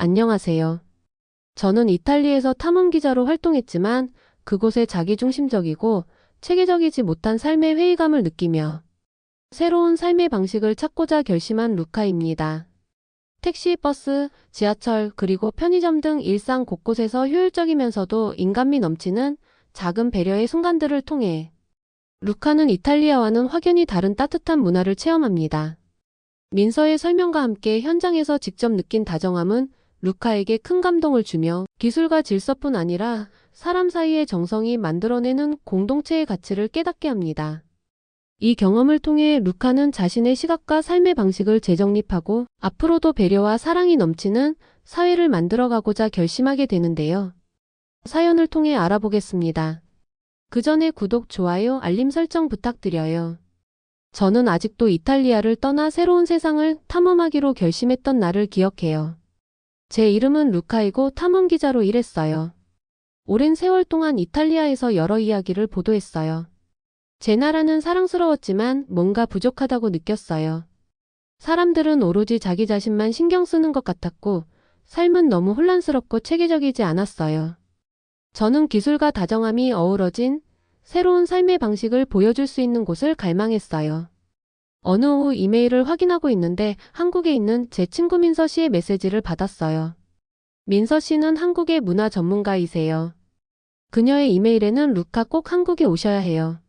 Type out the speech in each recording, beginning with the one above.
안녕하세요. 저는 이탈리아에서 탐험 기자로 활동했지만 그곳의 자기중심적이고 체계적이지 못한 삶의 회의감을 느끼며 새로운 삶의 방식을 찾고자 결심한 루카입니다. 택시, 버스, 지하철, 그리고 편의점 등 일상 곳곳에서 효율적이면서도 인간미 넘치는 작은 배려의 순간들을 통해 루카는 이탈리아와는 확연히 다른 따뜻한 문화를 체험합니다. 민서의 설명과 함께 현장에서 직접 느낀 다정함은 루카에게 큰 감동을 주며 기술과 질서뿐 아니라 사람 사이의 정성이 만들어내는 공동체의 가치를 깨닫게 합니다. 이 경험을 통해 루카는 자신의 시각과 삶의 방식을 재정립하고 앞으로도 배려와 사랑이 넘치는 사회를 만들어가고자 결심하게 되는데요. 사연을 통해 알아보겠습니다. 그 전에 구독, 좋아요, 알림 설정 부탁드려요. 저는 아직도 이탈리아를 떠나 새로운 세상을 탐험하기로 결심했던 날을 기억해요. 제 이름은 루카이고 탐험 기자로 일했어요. 오랜 세월 동안 이탈리아에서 여러 이야기를 보도했어요. 제 나라는 사랑스러웠지만 뭔가 부족하다고 느꼈어요. 사람들은 오로지 자기 자신만 신경 쓰는 것 같았고 삶은 너무 혼란스럽고 체계적이지 않았어요. 저는 기술과 다정함이 어우러진 새로운 삶의 방식을 보여줄 수 있는 곳을 갈망했어요. 어느 오후 이메일을 확인하고 있는데 한국에 있는 제 친구 민서 씨의 메시지를 받았어요. 민서 씨는 한국의 문화 전문가이세요. 그녀의 이메일에는 루카 꼭 한국에 오셔야 해요.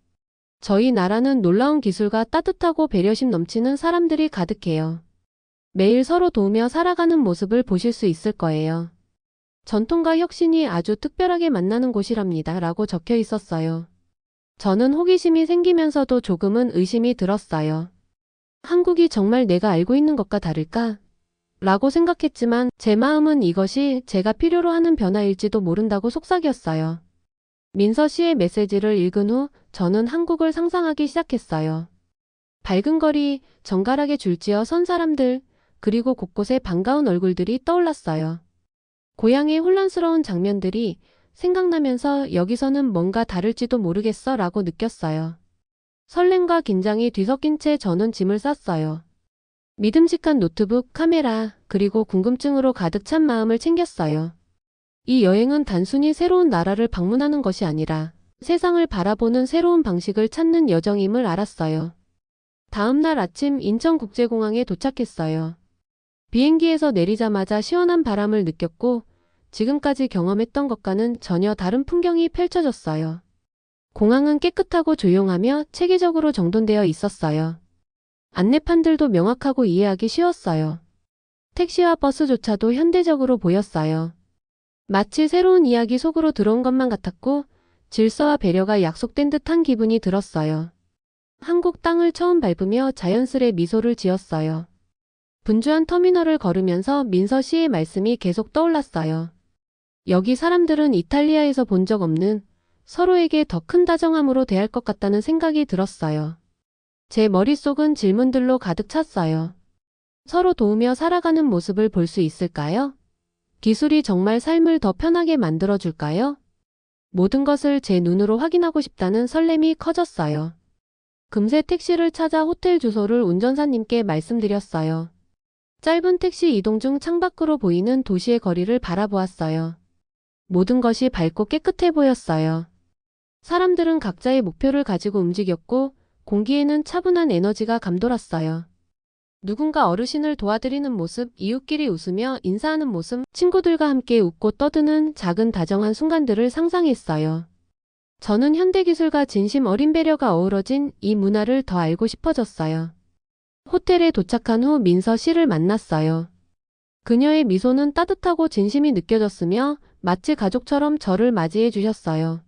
저희 나라는 놀라운 기술과 따뜻하고 배려심 넘치는 사람들이 가득해요. 매일 서로 도우며 살아가는 모습을 보실 수 있을 거예요. 전통과 혁신이 아주 특별하게 만나는 곳이랍니다. 라고 적혀 있었어요. 저는 호기심이 생기면서도 조금은 의심이 들었어요. 한국이 정말 내가 알고 있는 것과 다를까? 라고 생각했지만 제 마음은 이것이 제가 필요로 하는 변화일지도 모른다고 속삭였어요. 민서 씨의 메시지를 읽은 후 저는 한국을 상상하기 시작했어요. 밝은 거리, 정갈하게 줄지어 선 사람들, 그리고 곳곳에 반가운 얼굴들이 떠올랐어요. 고향의 혼란스러운 장면들이 생각나면서 여기서는 뭔가 다를지도 모르겠어 라고 느꼈어요. 설렘과 긴장이 뒤섞인 채 저는 짐을 쌌어요. 믿음직한 노트북, 카메라, 그리고 궁금증으로 가득 찬 마음을 챙겼어요. 이 여행은 단순히 새로운 나라를 방문하는 것이 아니라 세상을 바라보는 새로운 방식을 찾는 여정임을 알았어요. 다음 날 아침 인천국제공항에 도착했어요. 비행기에서 내리자마자 시원한 바람을 느꼈고 지금까지 경험했던 것과는 전혀 다른 풍경이 펼쳐졌어요. 공항은 깨끗하고 조용하며 체계적으로 정돈되어 있었어요. 안내판들도 명확하고 이해하기 쉬웠어요. 택시와 버스조차도 현대적으로 보였어요. 마치 새로운 이야기 속으로 들어온 것만 같았고 질서와 배려가 약속된 듯한 기분이 들었어요. 한국 땅을 처음 밟으며 자연스레 미소를 지었어요. 분주한 터미널을 걸으면서 민서 씨의 말씀이 계속 떠올랐어요. 여기 사람들은 이탈리아에서 본 적 없는 서로에게 더 큰 다정함으로 대할 것 같다는 생각이 들었어요. 제 머릿속은 질문들로 가득 찼어요. 서로 도우며 살아가는 모습을 볼 수 있을까요? 기술이 정말 삶을 더 편하게 만들어줄까요? 모든 것을 제 눈으로 확인하고 싶다는 설렘이 커졌어요. 금세 택시를 찾아 호텔 주소를 운전사님께 말씀드렸어요. 짧은 택시 이동 중 창밖으로 보이는 도시의 거리를 바라보았어요. 모든 것이 밝고 깨끗해 보였어요. 사람들은 각자의 목표를 가지고 움직였고 공기에는 차분한 에너지가 감돌았어요. 누군가 어르신을 도와드리는 모습, 이웃끼리 웃으며 인사하는 모습, 친구들과 함께 웃고 떠드는 작은 다정한 순간들을 상상했어요. 저는 현대기술과 진심 어린 배려가 어우러진 이 문화를 더 알고 싶어졌어요. 호텔에 도착한 후 민서 씨를 만났어요. 그녀의 미소는 따뜻하고 진심이 느껴졌으며 마치 가족처럼 저를 맞이해 주셨어요.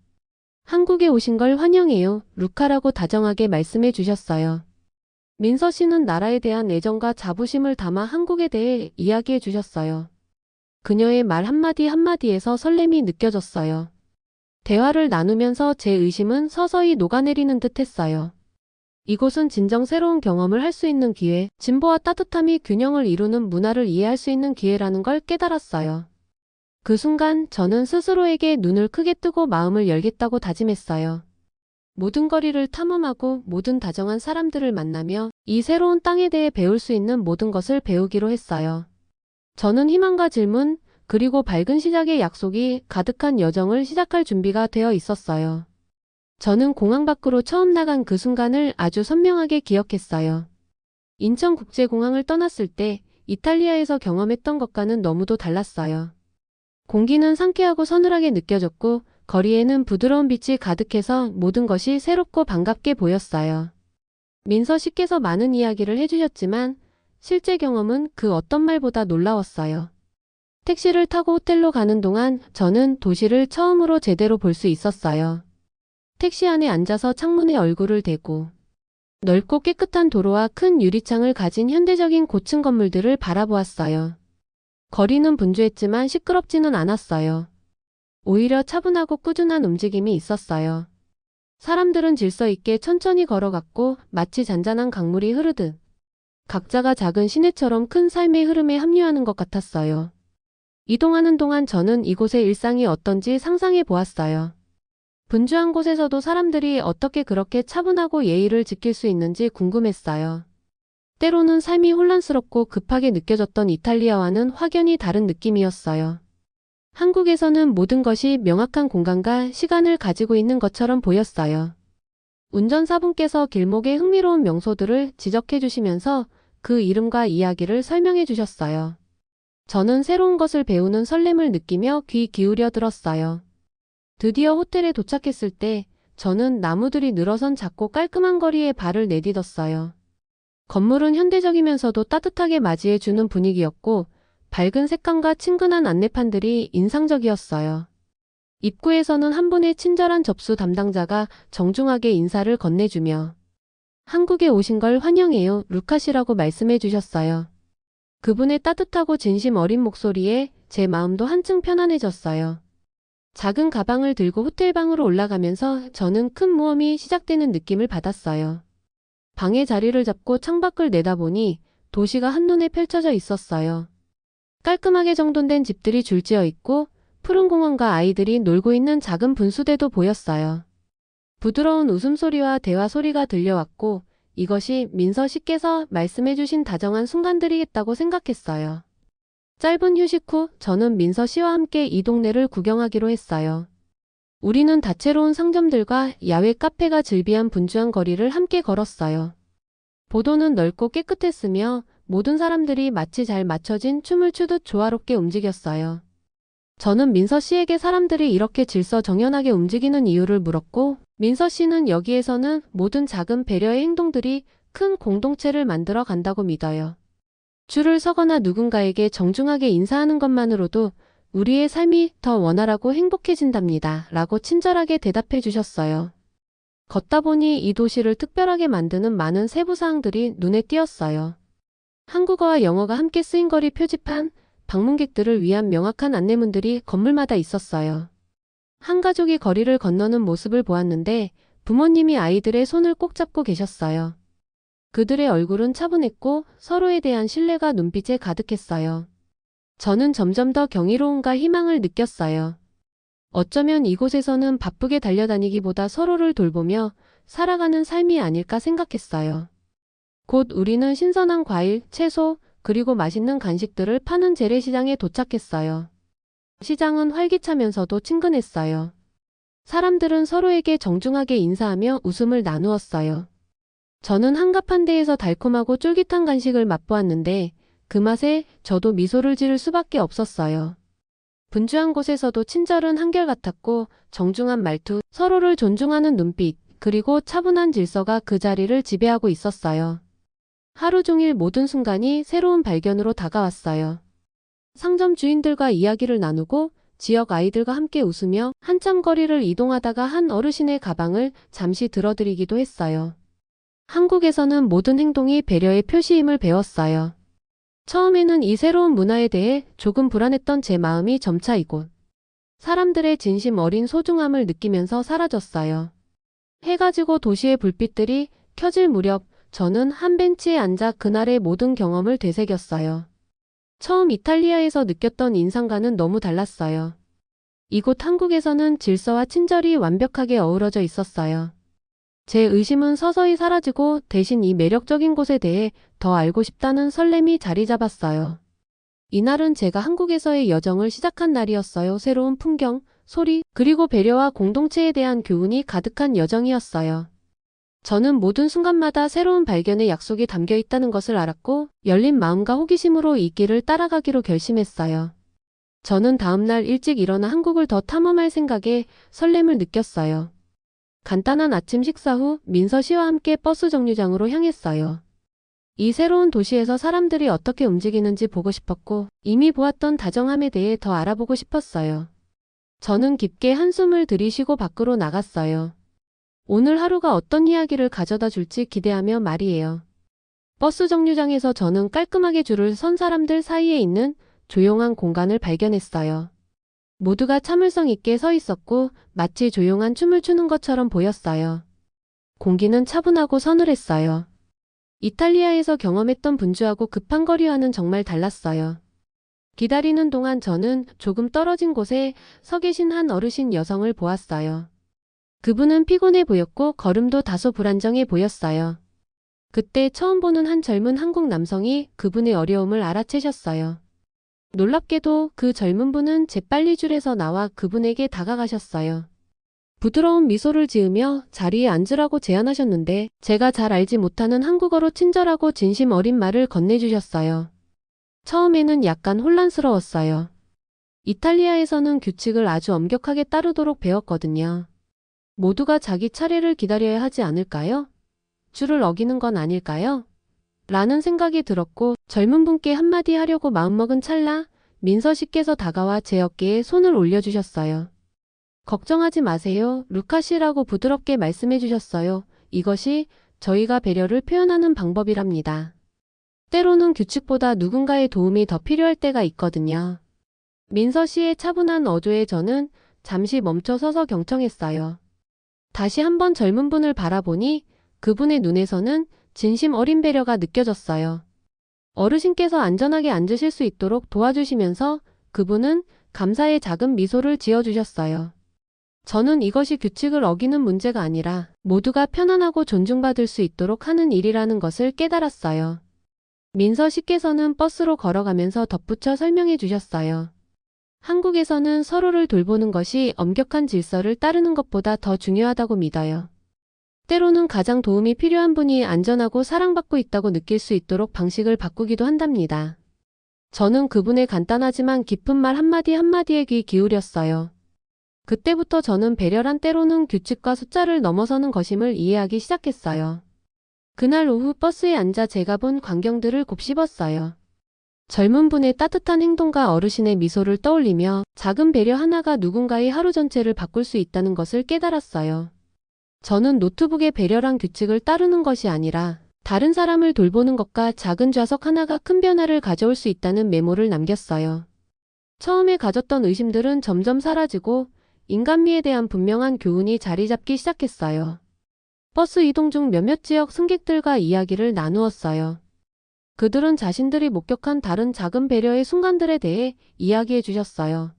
한국에 오신 걸 환영해요. 루카라고 다정하게 말씀해 주셨어요. 민서 씨는 나라에 대한 애정과 자부심을 담아 한국에 대해 이야기해 주셨어요. 그녀의 말 한마디 한마디에서 설렘이 느껴졌어요. 대화를 나누면서 제 의심은 서서히 녹아내리는 듯 했어요. 이곳은 진정 새로운 경험을 할 수 있는 기회, 진보와 따뜻함이 균형을 이루는 문화를 이해할 수 있는 기회라는 걸 깨달았어요. 그 순간 저는 스스로에게 눈을 크게 뜨고 마음을 열겠다고 다짐했어요. 모든 거리를 탐험하고 모든 다정한 사람들을 만나며 이 새로운 땅에 대해 배울 수 있는 모든 것을 배우기로 했어요. 저는 희망과 질문, 그리고 밝은 시작의 약속이 가득한 여정을 시작할 준비가 되어 있었어요. 저는 공항 밖으로 처음 나간 그 순간을 아주 선명하게 기억했어요. 인천국제공항을 떠났을 때 이탈리아에서 경험했던 것과는 너무도 달랐어요. 공기는 상쾌하고 서늘하게 느껴졌고 거리에는 부드러운 빛이 가득해서 모든 것이 새롭고 반갑게 보였어요. 민서 씨께서 많은 이야기를 해주셨지만 실제 경험은 그 어떤 말보다 놀라웠어요. 택시를 타고 호텔로 가는 동안 저는 도시를 처음으로 제대로 볼 수 있었어요. 택시 안에 앉아서 창문에 얼굴을 대고 넓고 깨끗한 도로와 큰 유리창을 가진 현대적인 고층 건물들을 바라보았어요. 거리는 분주했지만 시끄럽지는 않았어요. 오히려 차분하고 꾸준한 움직임이 있었어요. 사람들은 질서 있게 천천히 걸어갔고 마치 잔잔한 강물이 흐르듯 각자가 작은 시내처럼 큰 삶의 흐름에 합류하는 것 같았어요. 이동하는 동안 저는 이곳의 일상이 어떤지 상상해 보았어요. 분주한 곳에서도 사람들이 어떻게 그렇게 차분하고 예의를 지킬 수 있는지 궁금했어요. 때로는 삶이 혼란스럽고 급하게 느껴졌던 이탈리아와는 확연히 다른 느낌이었어요. 한국에서는 모든 것이 명확한 공간과 시간을 가지고 있는 것처럼 보였어요. 운전사분께서 길목의 흥미로운 명소들을 지적해 주시면서 그 이름과 이야기를 설명해 주셨어요. 저는 새로운 것을 배우는 설렘을 느끼며 귀 기울여 들었어요. 드디어 호텔에 도착했을 때 저는 나무들이 늘어선 작고 깔끔한 거리에 발을 내딛었어요. 건물은 현대적이면서도 따뜻하게 맞이해주는 분위기였고 밝은 색감과 친근한 안내판들이 인상적이었어요. 입구에서는 한 분의 친절한 접수 담당자가 정중하게 인사를 건네주며 한국에 오신 걸 환영해요, 루카 씨라고 말씀해 주셨어요. 그분의 따뜻하고 진심 어린 목소리에 제 마음도 한층 편안해졌어요. 작은 가방을 들고 호텔방으로 올라가면서 저는 큰 모험이 시작되는 느낌을 받았어요. 방에 자리를 잡고 창밖을 내다보니 도시가 한눈에 펼쳐져 있었어요. 깔끔하게 정돈된 집들이 줄지어 있고 푸른 공원과 아이들이 놀고 있는 작은 분수대도 보였어요. 부드러운 웃음소리와 대화 소리가 들려왔고 이것이 민서 씨께서 말씀해주신 다정한 순간들이겠다고 생각했어요. 짧은 휴식 후 저는 민서 씨와 함께 이 동네를 구경하기로 했어요. 우리는 다채로운 상점들과 야외 카페가 즐비한 분주한 거리를 함께 걸었어요. 보도는 넓고 깨끗했으며 모든 사람들이 마치 잘 맞춰진 춤을 추듯 조화롭게 움직였어요. 저는 민서 씨에게 사람들이 이렇게 질서정연하게 움직이는 이유를 물었고 민서 씨는 여기에서는 모든 작은 배려의 행동들이 큰 공동체를 만들어 간다고 믿어요. 줄을 서거나 누군가에게 정중하게 인사하는 것만으로도 우리의 삶이 더 원활하고 행복해진답니다. 라고 친절하게 대답해 주셨어요. 걷다 보니 이 도시를 특별하게 만드는 많은 세부사항들이 눈에 띄었어요. 한국어와 영어가 함께 쓰인 거리 표지판, 방문객들을 위한 명확한 안내문들이 건물마다 있었어요. 한 가족이 거리를 건너는 모습을 보았는데 부모님이 아이들의 손을 꼭 잡고 계셨어요. 그들의 얼굴은 차분했고 서로에 대한 신뢰가 눈빛에 가득했어요. 저는 점점 더 경이로움과 희망을 느꼈어요. 어쩌면 이곳에서는 바쁘게 달려다니기보다 서로를 돌보며 살아가는 삶이 아닐까 생각했어요. 곧 우리는 신선한 과일, 채소, 그리고 맛있는 간식들을 파는 재래시장에 도착했어요. 시장은 활기차면서도 친근했어요. 사람들은 서로에게 정중하게 인사하며 웃음을 나누었어요. 저는 한갑한 데에서 달콤하고 쫄깃한 간식을 맛보았는데 그 맛에 저도 미소를 지을 수밖에 없었어요. 분주한 곳에서도 친절은 한결같았고 정중한 말투, 서로를 존중하는 눈빛, 그리고 차분한 질서가 그 자리를 지배하고 있었어요. 하루 종일 모든 순간이 새로운 발견으로 다가왔어요. 상점 주인들과 이야기를 나누고 지역 아이들과 함께 웃으며 한참 거리를 이동하다가 한 어르신의 가방을 잠시 들어드리기도 했어요. 한국에서는 모든 행동이 배려의 표시임을 배웠어요. 처음에는 이 새로운 문화에 대해 조금 불안했던 제 마음이 점차 이곳 사람들의 진심 어린 소중함을 느끼면서 사라졌어요. 해가 지고 도시의 불빛들이 켜질 무렵 저는 한 벤치에 앉아 그날의 모든 경험을 되새겼어요. 처음 이탈리아에서 느꼈던 인상과는 너무 달랐어요. 이곳 한국에서는 질서와 친절이 완벽하게 어우러져 있었어요. 제 의심은 서서히 사라지고 대신 이 매력적인 곳에 대해 더 알고 싶다는 설렘이 자리 잡았어요. 이날은 제가 한국에서의 여정을 시작한 날이었어요. 새로운 풍경, 소리, 그리고 배려와 공동체에 대한 교훈이 가득한 여정이었어요. 저는 모든 순간마다 새로운 발견의 약속이 담겨 있다는 것을 알았고 열린 마음과 호기심으로 이 길을 따라가기로 결심했어요. 저는 다음날 일찍 일어나 한국을 더 탐험할 생각에 설렘을 느꼈어요. 간단한 아침 식사 후 민서 씨와 함께 버스 정류장으로 향했어요. 이 새로운 도시에서 사람들이 어떻게 움직이는지 보고 싶었고 이미 보았던 다정함에 대해 더 알아보고 싶었어요. 저는 깊게 한숨을 들이쉬고 밖으로 나갔어요. 오늘 하루가 어떤 이야기를 가져다 줄지 기대하며 말이에요. 버스 정류장에서 저는 깔끔하게 줄을 선 사람들 사이에 있는 조용한 공간을 발견했어요. 모두가 참을성 있게 서 있었고 마치 조용한 춤을 추는 것처럼 보였어요. 공기는 차분하고 서늘했어요. 이탈리아에서 경험했던 분주하고 급한 거리와는 정말 달랐어요. 기다리는 동안 저는 조금 떨어진 곳에 서 계신 한 어르신 여성을 보았어요. 그분은 피곤해 보였고 걸음도 다소 불안정해 보였어요. 그때 처음 보는 한 젊은 한국 남성이 그분의 어려움을 알아채셨어요. 놀랍게도 그 젊은 분은 재빨리 줄에서 나와 그분에게 다가가셨어요. 부드러운 미소를 지으며 자리에 앉으라고 제안하셨는데 제가 잘 알지 못하는 한국어로 친절하고 진심 어린 말을 건네주셨어요. 처음에는 약간 혼란스러웠어요. 이탈리아에서는 규칙을 아주 엄격하게 따르도록 배웠거든요. 모두가 자기 차례를 기다려야 하지 않을까요? 줄을 어기는 건 아닐까요? 라는 생각이 들었고 젊은 분께 한마디 하려고 마음먹은 찰나 민서 씨께서 다가와 제 어깨에 손을 올려주셨어요. 걱정하지 마세요. 루카 씨라고 부드럽게 말씀해 주셨어요. 이것이 저희가 배려를 표현하는 방법이랍니다. 때로는 규칙보다 누군가의 도움이 더 필요할 때가 있거든요. 민서 씨의 차분한 어조에 저는 잠시 멈춰 서서 경청했어요. 다시 한번 젊은 분을 바라보니 그분의 눈에서는 진심 어린 배려가 느껴졌어요. 어르신께서 안전하게 앉으실 수 있도록 도와주시면서 그분은 감사의 작은 미소를 지어주셨어요. 저는 이것이 규칙을 어기는 문제가 아니라 모두가 편안하고 존중받을 수 있도록 하는 일이라는 것을 깨달았어요. 민서 씨께서는 버스로 걸어가면서 덧붙여 설명해 주셨어요. 한국에서는 서로를 돌보는 것이 엄격한 질서를 따르는 것보다 더 중요하다고 믿어요. 때로는 가장 도움이 필요한 분이 안전하고 사랑받고 있다고 느낄 수 있도록 방식을 바꾸기도 한답니다. 저는 그분의 간단하지만 깊은 말 한마디 한마디에 귀 기울였어요. 그때부터 저는 배려란 때로는 규칙과 숫자를 넘어서는 것임을 이해하기 시작했어요. 그날 오후 버스에 앉아 제가 본 광경들을 곱씹었어요. 젊은 분의 따뜻한 행동과 어르신의 미소를 떠올리며 작은 배려 하나가 누군가의 하루 전체를 바꿀 수 있다는 것을 깨달았어요. 저는 노트북에 배려란 규칙을 따르는 것이 아니라 다른 사람을 돌보는 것과 작은 좌석 하나가 큰 변화를 가져올 수 있다는 메모를 남겼어요. 처음에 가졌던 의심들은 점점 사라지고 인간미에 대한 분명한 교훈이 자리 잡기 시작했어요. 버스 이동 중 몇몇 지역 승객들과 이야기를 나누었어요. 그들은 자신들이 목격한 다른 작은 배려의 순간들에 대해 이야기해 주셨어요.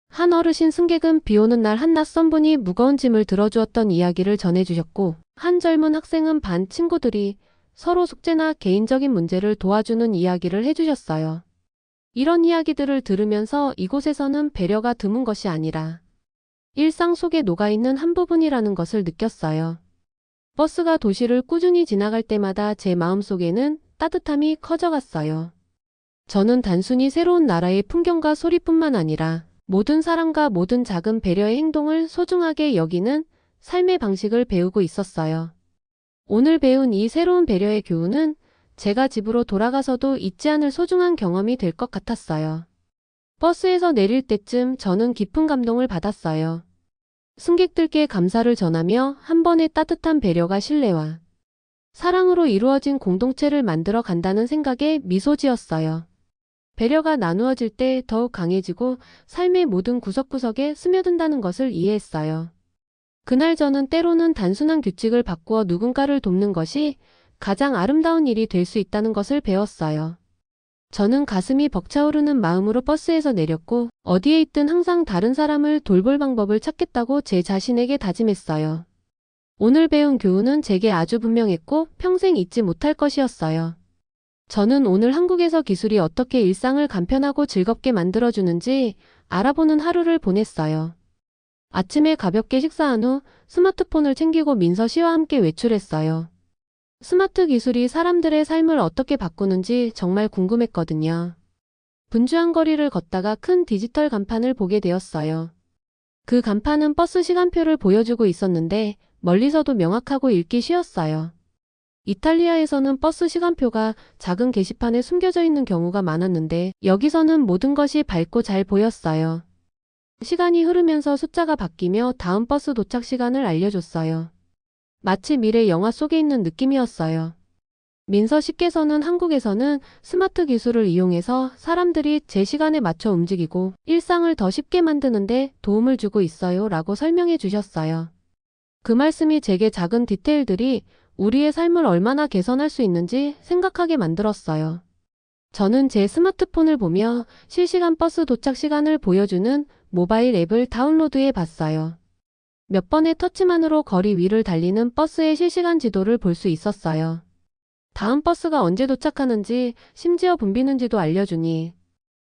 한 어르신 승객은 비 오는 날 한 낯선 분이 무거운 짐을 들어주었던 이야기를 전해주셨고 한 젊은 학생은 반 친구들이 서로 숙제나 개인적인 문제를 도와주는 이야기를 해주셨어요. 이런 이야기들을 들으면서 이곳에서는 배려가 드문 것이 아니라 일상 속에 녹아있는 한 부분이라는 것을 느꼈어요. 버스가 도시를 꾸준히 지나갈 때마다 제 마음속에는 따뜻함이 커져갔어요. 저는 단순히 새로운 나라의 풍경과 소리뿐만 아니라 모든 사람과 모든 작은 배려의 행동을 소중하게 여기는 삶의 방식을 배우고 있었어요. 오늘 배운 이 새로운 배려의 교훈은 제가 집으로 돌아가서도 잊지 않을 소중한 경험이 될 것 같았어요. 버스에서 내릴 때쯤 저는 깊은 감동을 받았어요. 승객들께 감사를 전하며 한 번의 따뜻한 배려가 신뢰와 사랑으로 이루어진 공동체를 만들어 간다는 생각에 미소 지었어요. 배려가 나누어질 때 더욱 강해지고 삶의 모든 구석구석에 스며든다는 것을 이해했어요. 그날 저는 때로는 단순한 규칙을 바꾸어 누군가를 돕는 것이 가장 아름다운 일이 될 수 있다는 것을 배웠어요. 저는 가슴이 벅차오르는 마음으로 버스에서 내렸고 어디에 있든 항상 다른 사람을 돌볼 방법을 찾겠다고 제 자신에게 다짐했어요. 오늘 배운 교훈은 제게 아주 분명했고 평생 잊지 못할 것이었어요. 저는 오늘 한국에서 기술이 어떻게 일상을 간편하고 즐겁게 만들어주는지 알아보는 하루를 보냈어요. 아침에 가볍게 식사한 후 스마트폰을 챙기고 민서 씨와 함께 외출했어요. 스마트 기술이 사람들의 삶을 어떻게 바꾸는지 정말 궁금했거든요. 분주한 거리를 걷다가 큰 디지털 간판을 보게 되었어요. 그 간판은 버스 시간표를 보여주고 있었는데 멀리서도 명확하고 읽기 쉬웠어요. 이탈리아에서는 버스 시간표가 작은 게시판에 숨겨져 있는 경우가 많았는데 여기서는 모든 것이 밝고 잘 보였어요. 시간이 흐르면서 숫자가 바뀌며 다음 버스 도착 시간을 알려줬어요. 마치 미래 영화 속에 있는 느낌이었어요. 민서 씨께서는 한국에서는 스마트 기술을 이용해서 사람들이 제 시간에 맞춰 움직이고 일상을 더 쉽게 만드는데 도움을 주고 있어요 라고 설명해 주셨어요. 그 말씀이 제게 작은 디테일들이 우리의 삶을 얼마나 개선할 수 있는지 생각하게 만들었어요. 저는 제 스마트폰을 보며 실시간 버스 도착 시간을 보여주는 모바일 앱을 다운로드해 봤어요. 몇 번의 터치만으로 거리 위를 달리는 버스의 실시간 지도를 볼 수 있었어요. 다음 버스가 언제 도착하는지, 심지어 붐비는지도 알려주니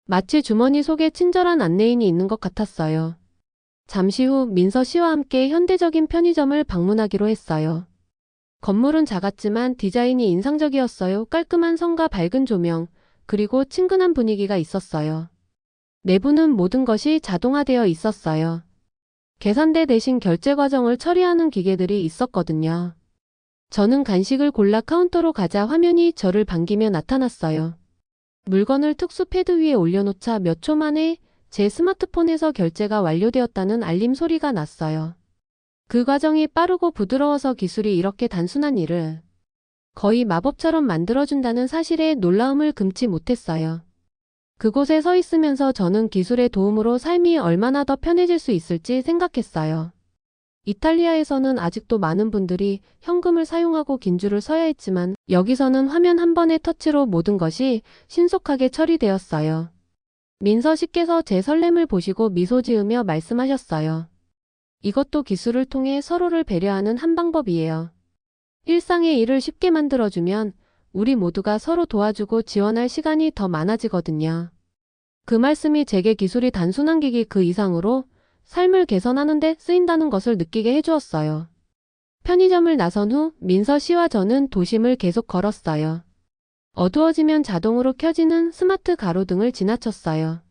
마치 주머니 속에 친절한 안내인이 있는 것 같았어요. 잠시 후 민서 씨와 함께 현대적인 편의점을 방문하기로 했어요. 건물은 작았지만 디자인이 인상적이었어요. 깔끔한 성과 밝은 조명, 그리고 친근한 분위기가 있었어요. 내부는 모든 것이 자동화되어 있었어요. 계산대 대신 결제 과정을 처리하는 기계들이 있었거든요. 저는 간식을 골라 카운터로 가자 화면이 저를 반기며 나타났어요. 물건을 특수 패드 위에 올려놓자 몇 초 만에 제 스마트폰에서 결제가 완료되었다는 알림 소리가 났어요. 그 과정이 빠르고 부드러워서 기술이 이렇게 단순한 일을 거의 마법처럼 만들어준다는 사실에 놀라움을 금치 못했어요. 그곳에 서 있으면서 저는 기술의 도움으로 삶이 얼마나 더 편해질 수 있을지 생각했어요. 이탈리아에서는 아직도 많은 분들이 현금을 사용하고 긴 줄을 서야 했지만 여기서는 화면 한 번의 터치로 모든 것이 신속하게 처리되었어요. 민서 씨께서 제 설렘을 보시고 미소 지으며 말씀하셨어요. 이것도 기술을 통해 서로를 배려하는 한 방법이에요. 일상의 일을 쉽게 만들어주면 우리 모두가 서로 도와주고 지원할 시간이 더 많아지거든요. 그 말씀이 제게 기술이 단순한 기기 그 이상으로 삶을 개선하는 데 쓰인다는 것을 느끼게 해주었어요. 편의점을 나선 후 민서 씨와 저는 도심을 계속 걸었어요. 어두워지면 자동으로 켜지는 스마트 가로등을 지나쳤어요.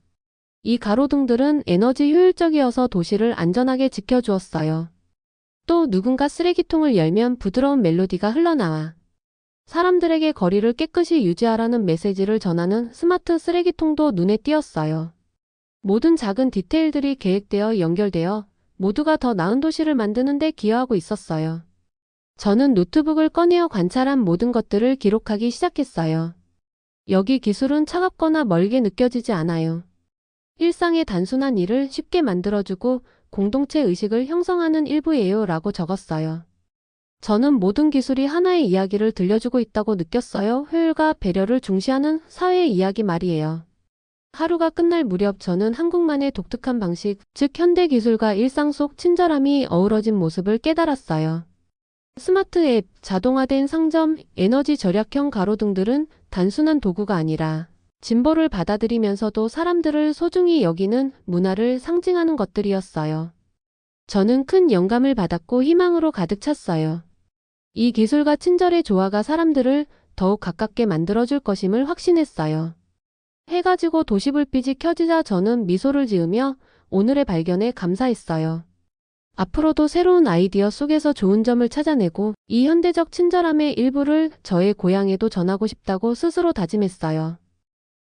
이 가로등들은 에너지 효율적이어서 도시를 안전하게 지켜주었어요. 또 누군가 쓰레기통을 열면 부드러운 멜로디가 흘러나와 사람들에게 거리를 깨끗이 유지하라는 메시지를 전하는 스마트 쓰레기통도 눈에 띄었어요. 모든 작은 디테일들이 계획되어 연결되어 모두가 더 나은 도시를 만드는 데 기여하고 있었어요. 저는 노트북을 꺼내어 관찰한 모든 것들을 기록하기 시작했어요. 여기 기술은 차갑거나 멀게 느껴지지 않아요. 일상의 단순한 일을 쉽게 만들어주고 공동체 의식을 형성하는 일부예요 라고 적었어요. 저는 모든 기술이 하나의 이야기를 들려주고 있다고 느꼈어요. 효율과 배려를 중시하는 사회의 이야기 말이에요. 하루가 끝날 무렵 저는 한국만의 독특한 방식, 즉 현대 기술과 일상 속 친절함이 어우러진 모습을 깨달았어요. 스마트 앱, 자동화된 상점, 에너지 절약형 가로등들은 단순한 도구가 아니라 진보를 받아들이면서도 사람들을 소중히 여기는 문화를 상징하는 것들이었어요. 저는 큰 영감을 받았고 희망으로 가득 찼어요. 이 기술과 친절의 조화가 사람들을 더욱 가깝게 만들어줄 것임을 확신했어요. 해가 지고 도시불빛이 켜지자 저는 미소를 지으며 오늘의 발견에 감사했어요. 앞으로도 새로운 아이디어 속에서 좋은 점을 찾아내고 이 현대적 친절함의 일부를 저의 고향에도 전하고 싶다고 스스로 다짐했어요.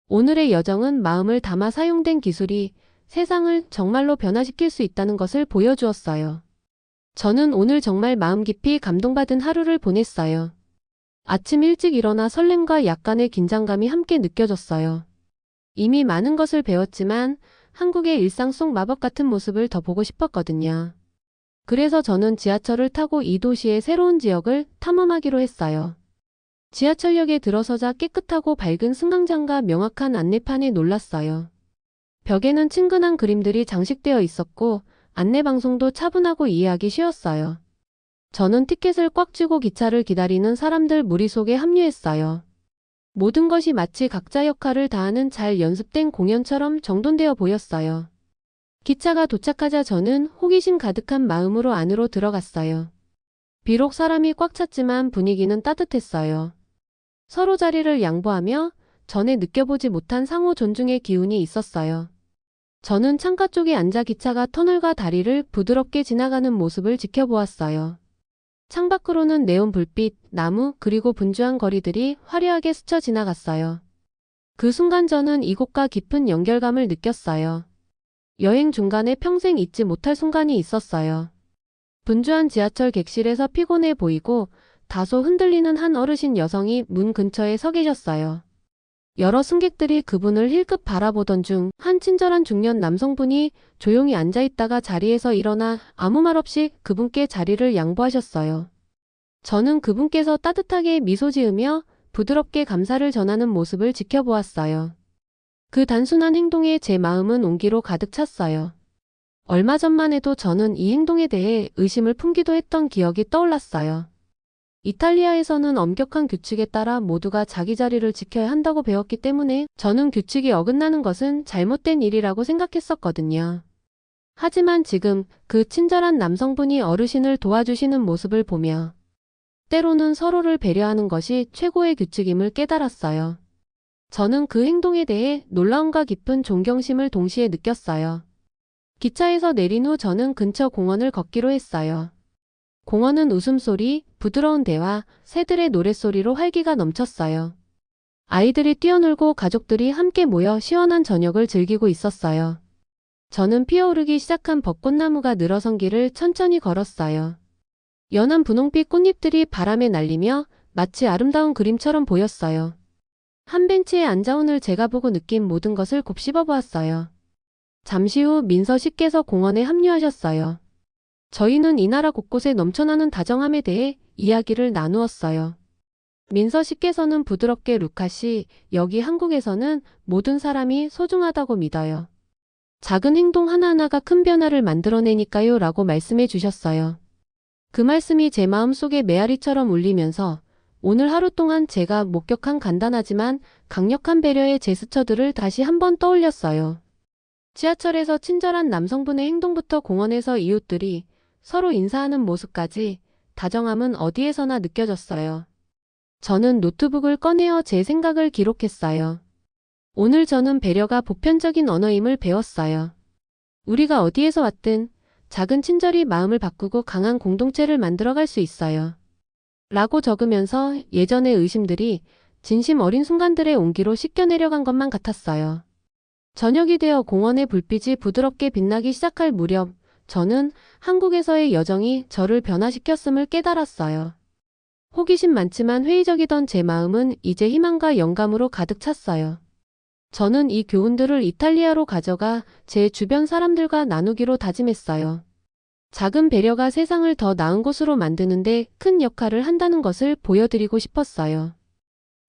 오늘의 여정은 마음을 담아 사용된 기술이 세상을 정말로 변화시킬 수 있다는 것을 보여주었어요. 저는 오늘 정말 마음 깊이 감동받은 하루를 보냈어요. 아침 일찍 일어나 설렘과 약간의 긴장감이 함께 느껴졌어요. 이미 많은 것을 배웠지만 한국의 일상 속 마법 같은 모습을 더 보고 싶었거든요. 그래서 저는 지하철을 타고 이 도시의 새로운 지역을 탐험하기로 했어요. 지하철역에 들어서자 깨끗하고 밝은 승강장과 명확한 안내판에 놀랐어요. 벽에는 친근한 그림들이 장식되어 있었고 안내방송도 차분하고 이해하기 쉬웠어요. 저는 티켓을 꽉 쥐고 기차를 기다리는 사람들 무리 속에 합류했어요. 모든 것이 마치 각자 역할을 다하는 잘 연습된 공연처럼 정돈되어 보였어요. 기차가 도착하자 저는 호기심 가득한 마음으로 안으로 들어갔어요. 비록 사람이 꽉 찼지만 분위기는 따뜻했어요. 서로 자리를 양보하며 전에 느껴보지 못한 상호 존중의 기운이 있었어요. 저는 창가 쪽에 앉아 기차가 터널과 다리를 부드럽게 지나가는 모습을 지켜보았어요. 창밖으로는 네온 불빛, 나무, 그리고 분주한 거리들이 화려하게 스쳐 지나갔어요. 그 순간 저는 이곳과 깊은 연결감을 느꼈어요. 여행 중간에 평생 잊지 못할 순간이 있었어요. 분주한 지하철 객실에서 피곤해 보이고 다소 흔들리는 한 어르신 여성이 문 근처에 서 계셨어요. 여러 승객들이 그분을 힐끗 바라보던 중 한 친절한 중년 남성분이 조용히 앉아있다가 자리에서 일어나 아무 말 없이 그분께 자리를 양보하셨어요. 저는 그분께서 따뜻하게 미소 지으며 부드럽게 감사를 전하는 모습을 지켜보았어요. 그 단순한 행동에 제 마음은 온기로 가득 찼어요. 얼마 전만 해도 저는 이 행동에 대해 의심을 품기도 했던 기억이 떠올랐어요. 이탈리아에서는 엄격한 규칙에 따라 모두가 자기 자리를 지켜야 한다고 배웠기 때문에 저는 규칙이 어긋나는 것은 잘못된 일이라고 생각했었거든요. 하지만 지금 그 친절한 남성분이 어르신을 도와주시는 모습을 보며 때로는 서로를 배려하는 것이 최고의 규칙임을 깨달았어요. 저는 그 행동에 대해 놀라움과 깊은 존경심을 동시에 느꼈어요. 기차에서 내린 후 저는 근처 공원을 걷기로 했어요. 공원은 웃음소리, 부드러운 대화, 새들의 노랫소리로 활기가 넘쳤어요. 아이들이 뛰어놀고 가족들이 함께 모여 시원한 저녁을 즐기고 있었어요. 저는 피어오르기 시작한 벚꽃나무가 늘어선 길을 천천히 걸었어요. 연한 분홍빛 꽃잎들이 바람에 날리며 마치 아름다운 그림처럼 보였어요. 한 벤치에 앉아 오늘 제가 보고 느낀 모든 것을 곱씹어 보았어요. 잠시 후 민서 씨께서 공원에 합류하셨어요. 저희는 이 나라 곳곳에 넘쳐나는 다정함에 대해 이야기를 나누었어요. 민서 씨께서는 부드럽게 루카 씨, 여기 한국에서는 모든 사람이 소중하다고 믿어요. 작은 행동 하나하나가 큰 변화를 만들어내니까요 라고 말씀해 주셨어요. 그 말씀이 제 마음속에 메아리처럼 울리면서 오늘 하루 동안 제가 목격한 간단하지만 강력한 배려의 제스처들을 다시 한번 떠올렸어요. 지하철에서 친절한 남성분의 행동부터 공원에서 이웃들이 서로 인사하는 모습까지 다정함은 어디에서나 느껴졌어요. 저는 노트북을 꺼내어 제 생각을 기록했어요. 오늘 저는 배려가 보편적인 언어임을 배웠어요. 우리가 어디에서 왔든 작은 친절이 마음을 바꾸고 강한 공동체를 만들어갈 수 있어요. 라고 적으면서 예전의 의심들이 진심 어린 순간들의 온기로 씻겨내려간 것만 같았어요. 저녁이 되어 공원의 불빛이 부드럽게 빛나기 시작할 무렵 저는 한국에서의 여정이 저를 변화시켰음을 깨달았어요. 호기심 많지만 회의적이던 제 마음은 이제 희망과 영감으로 가득 찼어요. 저는 이 교훈들을 이탈리아로 가져가 제 주변 사람들과 나누기로 다짐했어요. 작은 배려가 세상을 더 나은 곳으로 만드는데 큰 역할을 한다는 것을 보여드리고 싶었어요.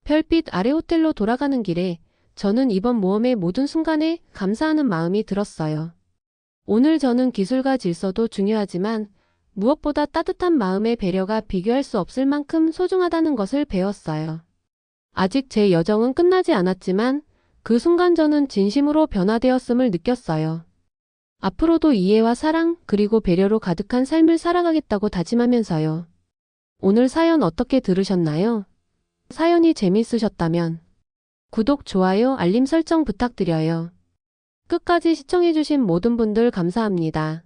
별빛 아래 호텔로 돌아가는 길에 저는 이번 모험의 모든 순간에 감사하는 마음이 들었어요. 오늘 저는 기술과 질서도 중요하지만 무엇보다 따뜻한 마음의 배려가 비교할 수 없을 만큼 소중하다는 것을 배웠어요. 아직 제 여정은 끝나지 않았지만 그 순간 저는 진심으로 변화되었음을 느꼈어요. 앞으로도 이해와 사랑 그리고 배려로 가득한 삶을 살아가겠다고 다짐하면서요. 오늘 사연 어떻게 들으셨나요? 사연이 재밌으셨다면 구독, 좋아요, 알림 설정 부탁드려요. 끝까지 시청해주신 모든 분들 감사합니다.